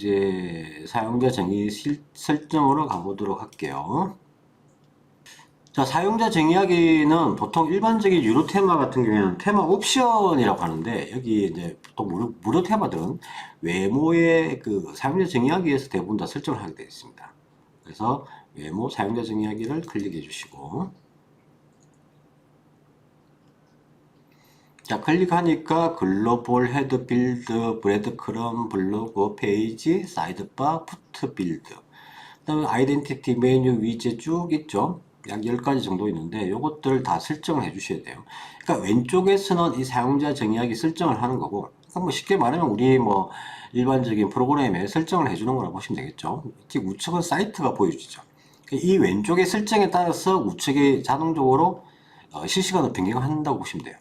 이제 사용자 정의 설정으로 가보도록 할게요. 자, 사용자 정의하기는 보통 일반적인 유료 테마 같은 경우에는 테마 옵션이라고 하는데, 여기 이제 보통 무료 테마들은 외모의 그 사용자 정의하기에서 대부분 다 설정을 하게 되어 있습니다. 그래서 외모 사용자 정의하기를 클릭해 주시고, 자, 클릭하니까 글로벌 헤드 빌드, 브레드 크럼, 블로그, 페이지, 사이드바, 푸트 빌드, 그다음에 아이덴티티, 메뉴, 위젯 쭉 있죠. 약 10가지 정도 있는데 요것들 다 설정을 해 주셔야 돼요. 그러니까 왼쪽에서는 이 사용자 정의하기 설정을 하는 거고, 그러니까 뭐 쉽게 말하면 우리 뭐 일반적인 프로그램에 설정을 해 주는 거라고 보시면 되겠죠. 특히 우측은 사이트가 보여지죠. 이 왼쪽의 설정에 따라서 우측이 자동적으로 실시간으로 변경한다고 보시면 돼요.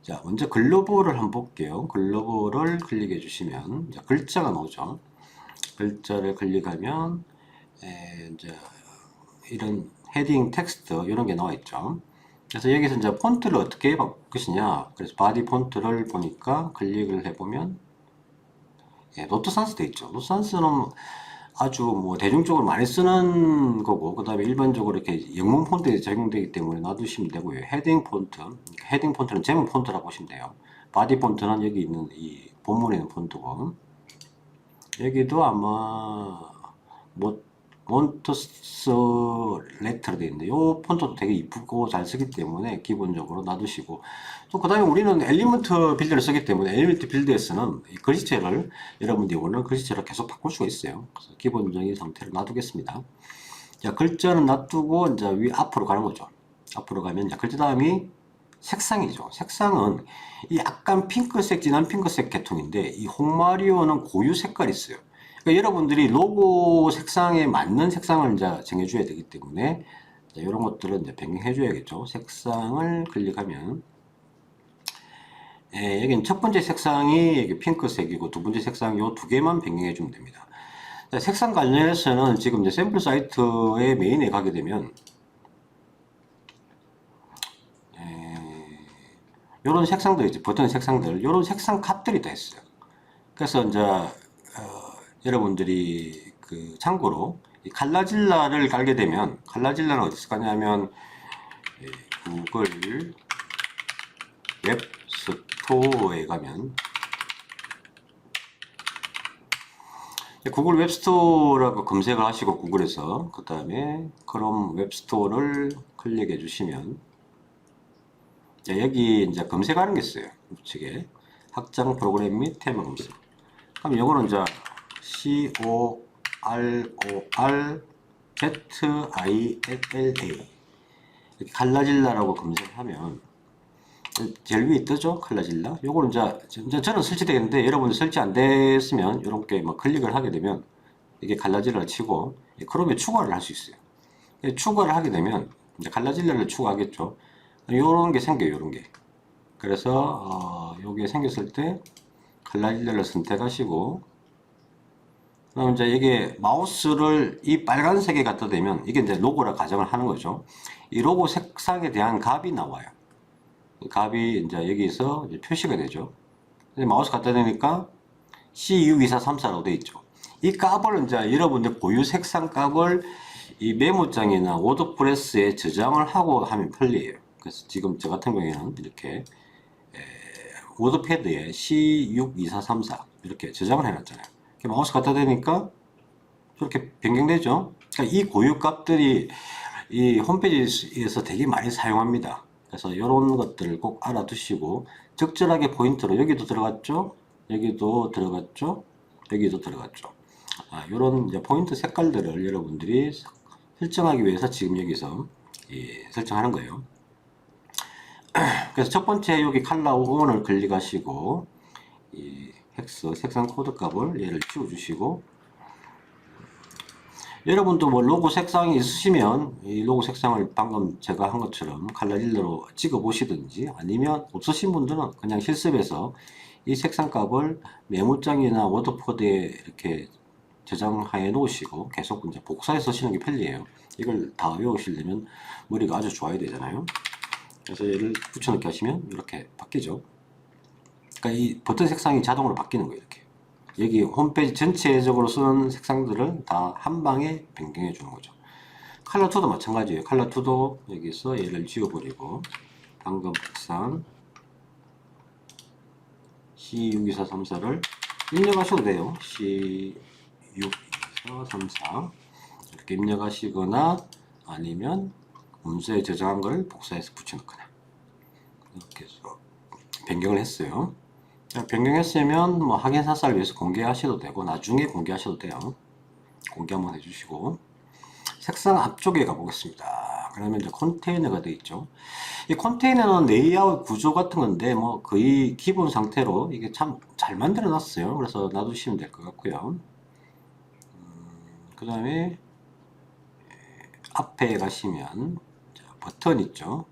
자, 먼저 글로벌을 한번 볼게요. 글로벌을 클릭해 주시면 글자가 나오죠. 글자를 클릭하면 이제 이런 헤딩 텍스트 이런 게 나와 있죠. 그래서 여기서 이제 폰트를 어떻게 바꿀 것이냐. 그래서 바디 폰트를 보니까 클릭을 해보면 노트산스 돼 있죠. 노트산스는 아주 뭐 대중적으로 많이 쓰는 거고, 그 다음에 일반적으로 이렇게 영문 폰트에 적용되기 때문에 놔두시면 되고요. 헤딩 폰트, 헤딩 폰트는 제목 폰트라고 보시면 돼요. 바디 폰트는 여기 있는 이 본문에 있는 폰트고, 여기도 아마 몬트스 레터로 되어 있는데, 요 폰트도 되게 이쁘고 잘 쓰기 때문에 기본적으로 놔두시고, 또 그 다음에 우리는 엘리먼트 빌드를 쓰기 때문에 엘리먼트 빌드에서는 이 글씨체를 여러분들이 원하는 글씨체를 계속 바꿀 수가 있어요. 그래서 기본적인 상태를 놔두겠습니다. 자, 글자는 놔두고 이제 위 앞으로 가는 거죠. 앞으로 가면 이제 글자 다음이 색상이죠. 색상은 이 약간 핑크색, 진한 핑크색 계통인데, 이 홍마리오는 고유 색깔이 있어요. 그러니까 여러분들이 로고 색상에 맞는 색상을 이제 정해줘야 되기 때문에, 이런 것들은 이제 변경해줘야겠죠. 색상을 클릭하면, 여기는 첫 번째 색상이 여기 핑크색이고, 두 번째 색상 요 두 개만 변경해주면 됩니다. 자, 색상 관련해서는 지금 이제 샘플 사이트의 메인에 가게 되면, 요런 색상들 있죠. 버튼 색상들, 요런 색상 값들이 다 있어요. 그래서 이제 여러분들이 그 참고로 이 칼라질라를 깔게 되면, 칼라질라는 어디서 가냐면 구글 웹스토어에 가면, 구글 웹스토어라고 검색을 하시고 구글에서 그 다음에 크롬 웹스토어를 클릭해 주시면, 여기 이제 검색하는 게 있어요. 우측에 확장 프로그램 및 테마 검색. 그럼 이거는 이제 CORRZILLA 이렇게 칼라질라라고 검색하면 제일 위에 뜨죠? 칼라질라. 요거는 이제 저는 설치되겠는데, 여러분들 설치 안 됐으면 이렇게 뭐 클릭을 하게 되면 이게 칼라질라를 치고 크롬에 추가를 할 수 있어요. 추가를 하게 되면 이제 칼라질라를 추가하겠죠. 요런 게 생겨요. 요런 게. 그래서 요게 생겼을 때 칼라질라를 선택하시고, 그럼 이제 이게 마우스를 이 빨간색에 갖다 대면 이게 이제 로고라 가정을 하는 거죠. 이 로고 색상에 대한 값이 나와요. 값이 이제 여기서 이제 표시가 되죠. 마우스 갖다 대니까 CU2434라고 되어 있죠. 이 값을 이제 여러분들 고유 색상 값을 이 메모장이나 워드프레스에 저장을 하고 하면 편리해요. 그래서 지금 저 같은 경우에는 이렇게 워드패드에 C62434 이렇게 저장을 해놨잖아요. 마우스 갖다 대니까 저렇게 변경되죠. 그러니까 이 고유 값들이 이 홈페이지에서 되게 많이 사용합니다. 그래서 이런 것들을 꼭 알아두시고, 적절하게 포인트로 여기도 들어갔죠, 여기도 들어갔죠, 여기도 들어갔죠. 이런 이제 포인트 색깔들을 여러분들이 설정하기 위해서 지금 여기서 설정하는 거예요. 그래서 첫 번째 여기 컬러 온을 클릭하시고 이 헥스 색상 코드 값을 얘를 지워주시고, 여러분도 뭐 로고 색상이 있으시면 이 로고 색상을 방금 제가 한 것처럼 칼라질러로 찍어 보시든지, 아니면 없으신 분들은 그냥 실습해서 이 색상 값을 메모장이나 워드패드에 이렇게 저장해 놓으시고 계속 이제 복사해서 쓰시는 게 편리해요. 이걸 다 외우시려면 머리가 아주 좋아야 되잖아요. 그래서 얘를 붙여넣기 하시면 이렇게 바뀌죠. 그러니까 이 버튼 색상이 자동으로 바뀌는 거예요. 이렇게 여기 홈페이지 전체적으로 쓰는 색상들을 다 한 방에 변경해 주는 거죠. 컬러 2도 마찬가지예요. 컬러 2도 여기서 얘를 지워버리고 방금 복산 C62434를 입력하셔도 돼요. C62434 이렇게 입력하시거나 아니면 문서에 저장한 걸 복사해서 붙여넣거나 이렇게 해서 변경을 했어요. 변경했으면 뭐 확인 사살을 위해서 공개하셔도 되고 나중에 공개하셔도 돼요. 공개 한번 해주시고 색상 앞쪽에 가보겠습니다. 그러면 이제 컨테이너가 되어 있죠. 이 컨테이너는 레이아웃 구조 같은 건데 뭐 거의 기본 상태로 이게 참 잘 만들어 놨어요. 그래서 놔두시면 될 것 같고요. 그 다음에 앞에 가시면 버튼 있죠.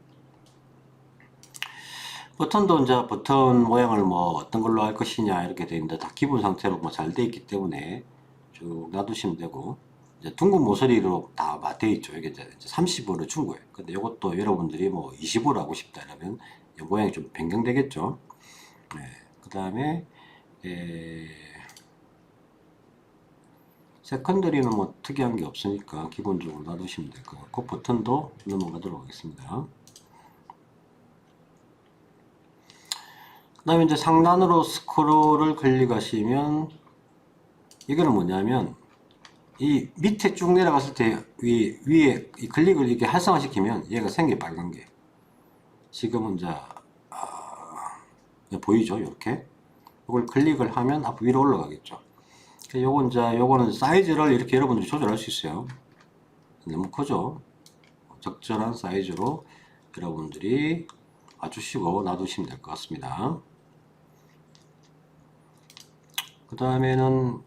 버튼도 이제 버튼 모양을 뭐 어떤 걸로 할 것이냐 이렇게 되어 있는데 다 기본 상태로 뭐 잘 되어 있기 때문에 쭉 놔두시면 되고 이제 둥근 모서리로 다 되어 있죠. 이게 이제 30으로 준 거예요. 근데 이것도 여러분들이 뭐 20으로 하고 싶다 이러면 모양이 좀 변경되겠죠. 네. 그 다음에 세컨더리는 뭐 특이한 게 없으니까 기본적으로 놔두시면 될 것 같고 버튼도 넘어가도록 하겠습니다. 그 다음에 이제 상단으로 스크롤을 클릭하시면 이거는 뭐냐면 이 밑에 쭉 내려갔을 때 위에 이 클릭을 이렇게 활성화시키면 얘가 생겨 빨간 게 지금은 이제 보이죠 이렇게 이걸 클릭을 하면 앞 위로 올라가겠죠. 요거는 사이즈를 이렇게 여러분들이 조절할 수 있어요. 너무 크죠. 적절한 사이즈로 여러분들이 맞추시고 놔두시면 될 것 같습니다. 그 다음에는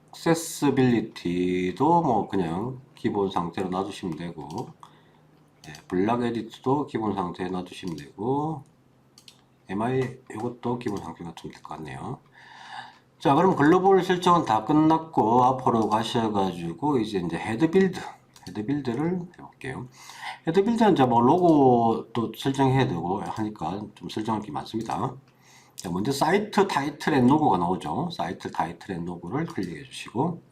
액세스빌리티도 뭐 그냥 기본 상태로 놔두시면 되고 블락 에디트도 기본 상태에 놔두시면 되고 MI 이것도 기본 상태로 놔두면 될 것 같네요. 자 그럼 글로벌 설정은 다 끝났고 앞으로 가셔가지고 이제 헤드빌드를 해볼게요. 헤드빌드는 이제 뭐 로고도 설정해야 되고 하니까 좀 설정할 게 많습니다. 자, 먼저 사이트 타이틀 앤 로고가 나오죠. 사이트 타이틀 앤 로고를 클릭해 주시고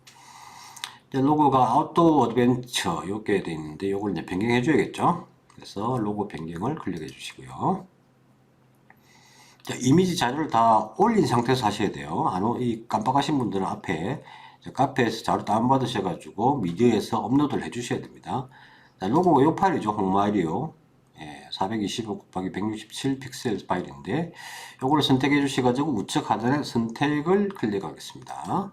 로고가 아웃도어 어드벤처 이렇게 되어 있는데 이걸 이제 변경해 줘야겠죠. 그래서 로고 변경을 클릭해 주시고요. 자, 이미지 자료를 다 올린 상태에서 하셔야 돼요. 이 깜빡하신 분들은 앞에 카페에서 자료 다운받으셔가지고 미디어에서 업로드를 해주셔야 됩니다. 자, 로고가 이 파일이죠. 홍마일이요. 425 곱하기 167 픽셀 파일인데 요거를 선택해 주셔가지고 우측 하단에 선택을 클릭하겠습니다.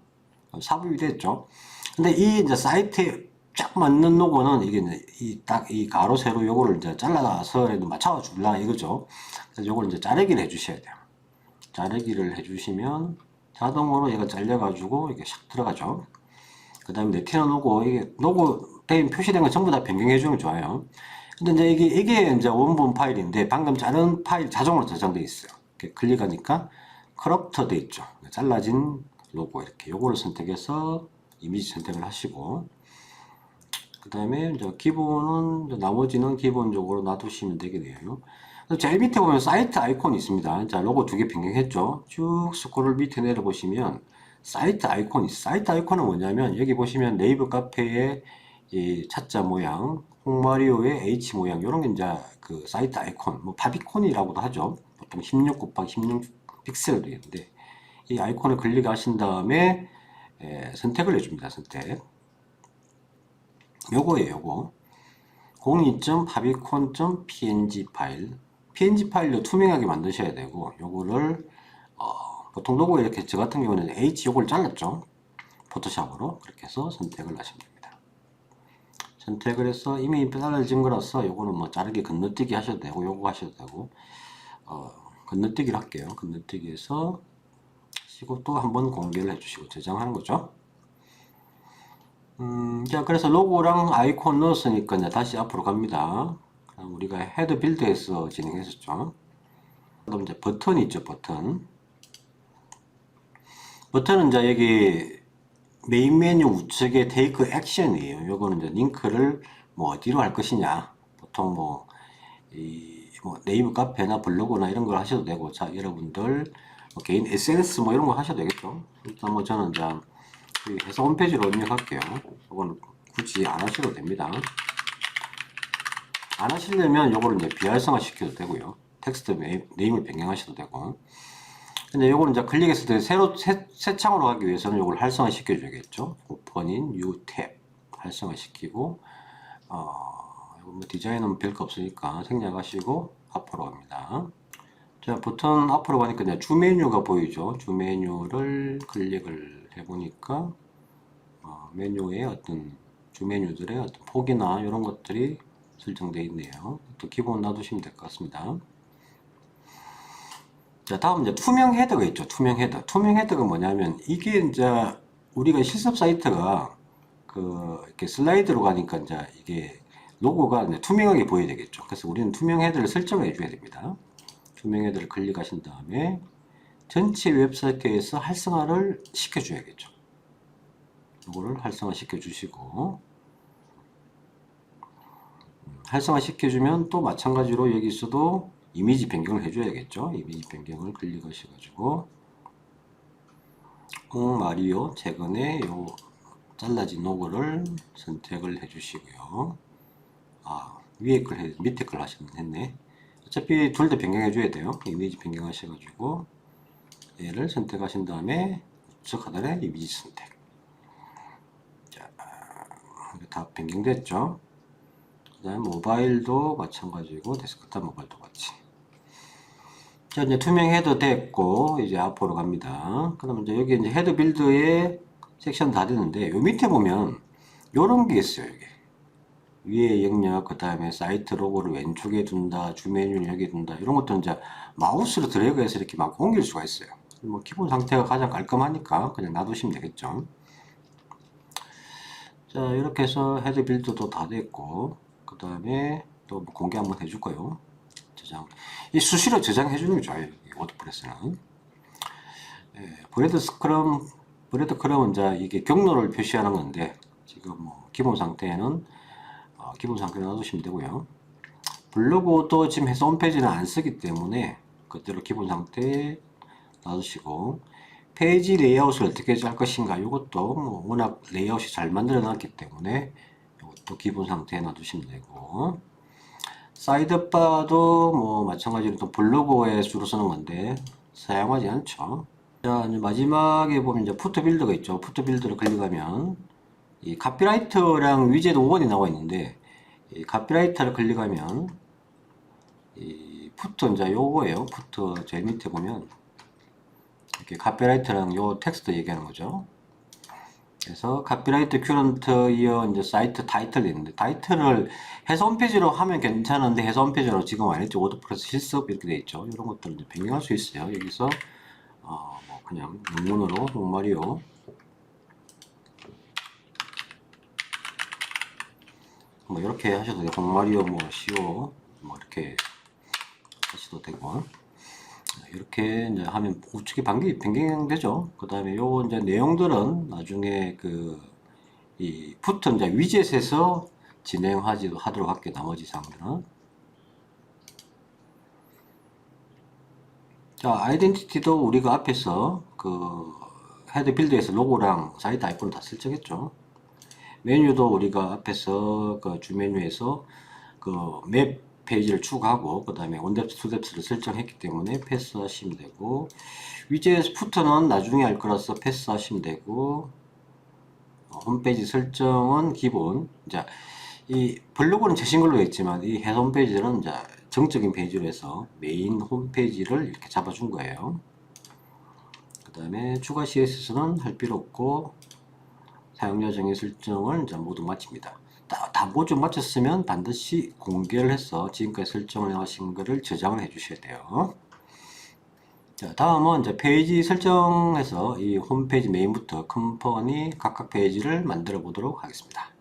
삽입이 됐죠. 근데 이 이제 사이트에 쫙 맞는 로고는 이게 이제 이 가로 세로 요거를 이제 잘라서 맞춰 줄라 이거죠. 그래서 요걸 이제 자르기를 해주셔야 돼요. 자르기를 해주시면 자동으로 얘가 잘려가지고 이게 샥 들어가죠. 그 다음에 네티나 로고 이게 로고 표시된 거 전부 다 변경해 주는 게 좋아요. 근데 이제 이게 이제 원본 파일인데 방금 자른 파일 자동으로 저장돼 있어요. 이렇게 클릭하니까 크롭터 돼 있죠. 잘라진 로고 이렇게 요거를 선택해서 이미지 선택을 하시고 그 다음에 이제 기본은 이제 나머지는 기본적으로 놔두시면 되겠네요. 제일 밑에 보면 사이트 아이콘이 있습니다. 자 로고 두 개 변경했죠. 쭉 스크롤 밑에 내려보시면 사이트 아이콘이 있어요. 사이트 아이콘은 뭐냐면 여기 보시면 네이버 카페의 이 차자 모양 홍마리오의 H 모양 이런 게 이제 그 사이트 아이콘 뭐 파비콘이라고도 하죠. 보통 16 곱하기 16 픽셀로 되어 있는데 이 아이콘을 클릭하신 다음에 선택을 해줍니다. 선택 요거예요. 요거 02.favicon.png 파일 png 파일로 투명하게 만드셔야 되고 요거를 보통 로고 이렇게 저 같은 경우는 H 요걸 잘랐죠. 포토샵으로 그렇게 해서 선택을 하시면 됩니다. 선택을 해서 이미 잘라진 거라서 요거는 뭐 자르기 건너뛰기 하셔도 되고 요거 하셔도 되고 건너뛰기를 할게요. 건너뛰기해서 하시고 또 한번 공개를 해주시고 저장하는 거죠. 자 그래서 로고랑 아이콘 넣었으니까 이제 다시 앞으로 갑니다. 우리가 헤드 빌드에서 진행했었죠. 그럼 이제 버튼이 있죠. 버튼은 이제 여기 메인 메뉴 우측에 테이크 액션이에요. 요거는 이제 링크를 뭐 어디로 할 것이냐. 보통 뭐 네이버 카페나 블로그나 이런 걸 하셔도 되고, 자 여러분들 뭐 개인 SNS 뭐 이런 거 하셔도 되겠죠. 일단 뭐 저는 이제 해서 홈페이지로 입력할게요. 이건 굳이 안 하셔도 됩니다. 안 하시려면 요거를 이제 비활성화 시켜도 되고요. 텍스트 네임을 변경하셔도 되고. 근데 요거는 이제 클릭했을 때 새 창으로 가기 위해서는 요걸 활성화 시켜줘야겠죠. 오픈인 뉴 탭 활성화 시키고, 뭐 디자인은 별거 없으니까 생략하시고 앞으로 갑니다. 자, 버튼 앞으로 가니까 이제 주 메뉴가 보이죠. 주 메뉴를 클릭을 해보니까 메뉴의 어떤 주 메뉴들의 어떤 폭이나 이런 것들이 설정되어 있네요. 또 기본 놔두시면 될 것 같습니다. 자, 다음 이제 투명 헤더가 있죠. 투명 헤더. 투명 헤더가 뭐냐면 이게 이제 우리가 실습 사이트가 이렇게 슬라이드로 가니까 이제 이게 로고가 이제 투명하게 보여야 되겠죠. 그래서 우리는 투명 헤더를 설정을 해줘야 됩니다. 투명 헤더를 클릭하신 다음에 전체 웹사이트에서 활성화를 시켜줘야겠죠. 이거를 활성화 시켜주시고, 활성화 시켜주면 또 마찬가지로 여기서도 이미지 변경을 해줘야겠죠. 이미지 변경을 클릭하셔가지고 마리오 최근에 요 잘라진 로고를 선택을 해주시고요. 위에 걸 밑에 걸 했네. 어차피 둘 다 변경해줘야 돼요. 이미지 변경하셔가지고 얘를 선택하신 다음에 우측 하단에 이미지 선택. 자, 다 변경됐죠. 그 다음에 모바일도 마찬가지고 데스크탑 모바일도 같이. 자, 이제 투명 헤더 됐고 이제 앞으로 갑니다. 그럼 이제 여기 이제 헤더 빌드의 섹션 다 됐는데 요 밑에 보면 요런 게 있어요. 여기 위에 영역, 그 다음에 사이트 로고를 왼쪽에 둔다, 주 메뉴를 여기 둔다, 이런 것도 이제 마우스로 드래그해서 이렇게 막 옮길 수가 있어요. 뭐 기본 상태가 가장 깔끔하니까 그냥 놔두시면 되겠죠. 자, 이렇게 해서 헤더 빌드도 다 됐고, 그 다음에 또 공개 한번 해줄 거요. 저장. 이 수시로 저장해 주는 게 좋아요. 워드프레스는. 브레드 크럼은 이제 이게 경로를 표시하는 건데, 지금 뭐 기본 상태는 놔두시면 되고요. 블로그도 지금 해서 홈페이지는 안 쓰기 때문에 그대로 기본 상태에 놔두시고, 페이지 레이아웃을 어떻게 할 것인가, 이것도 뭐 워낙 레이아웃이 잘 만들어 놨기 때문에 이것도 기본 상태에 놔두시면 되고, 사이드바도 뭐 마찬가지로 또 블로그에 주로 쓰는 건데 사용하지 않죠. 자, 이제 마지막에 보면 이제 푸트 빌드가 있죠. 푸트 빌드를 클릭하면 이 카피라이터랑 위젯 5번이 나와 있는데, 이 카피라이터를 클릭하면 이 푸트 이제 요거예요. 푸트 제일 밑에 보면 이렇게 카피라이터랑 요 텍스트 얘기하는 거죠. 그래서 카피라이트 큐런트 이어 이제 사이트 타이틀이 있는데, 타이틀을 해서 홈페이지로 하면 괜찮은데 해서 홈페이지로 지금 안 했죠. 워드프레스 실습 이렇게 돼 있죠. 이런 것들을 이제 변경할 수 있어요. 여기서 뭐 그냥 문문으로 홍마리오 뭐 이렇게 하셔도 되고, 홍마리오 뭐 시오 뭐 이렇게 하셔도 되고, 이렇게 이제 하면 우측에 변경되죠. 그 다음에 요 이제 내용들은 나중에 이 푸트 이제 위젯에서 하도록 할게요. 나머지 사항들은. 자, 아이덴티티도 우리가 앞에서 헤드 빌드에서 로고랑 사이트 아이콘을 다 설정했죠. 메뉴도 우리가 앞에서 주 메뉴에서 맵 페이지를 추가하고, 그 다음에 원뎁스, 투뎁스를 설정했기 때문에 패스하시면 되고, 위젯 푸트는 나중에 할 거라서 패스하시면 되고, 홈페이지 설정은 기본. 자, 이 블로그는 최신 걸로 했지만 이 해서 홈페이지는 이제 정적인 페이지로 해서 메인 홈페이지를 이렇게 잡아준 거예요. 그 다음에 추가 CSS는 할 필요 없고, 사용자 정의 설정을 이제 모두 마칩니다. 다 모두 마쳤으면 반드시 공개를 해서 지금까지 설정을 하신 거를 저장을 해 주셔야 돼요. 자, 다음은 이제 페이지 설정해서 이 홈페이지 메인부터 컴퍼니 각각 페이지를 만들어 보도록 하겠습니다.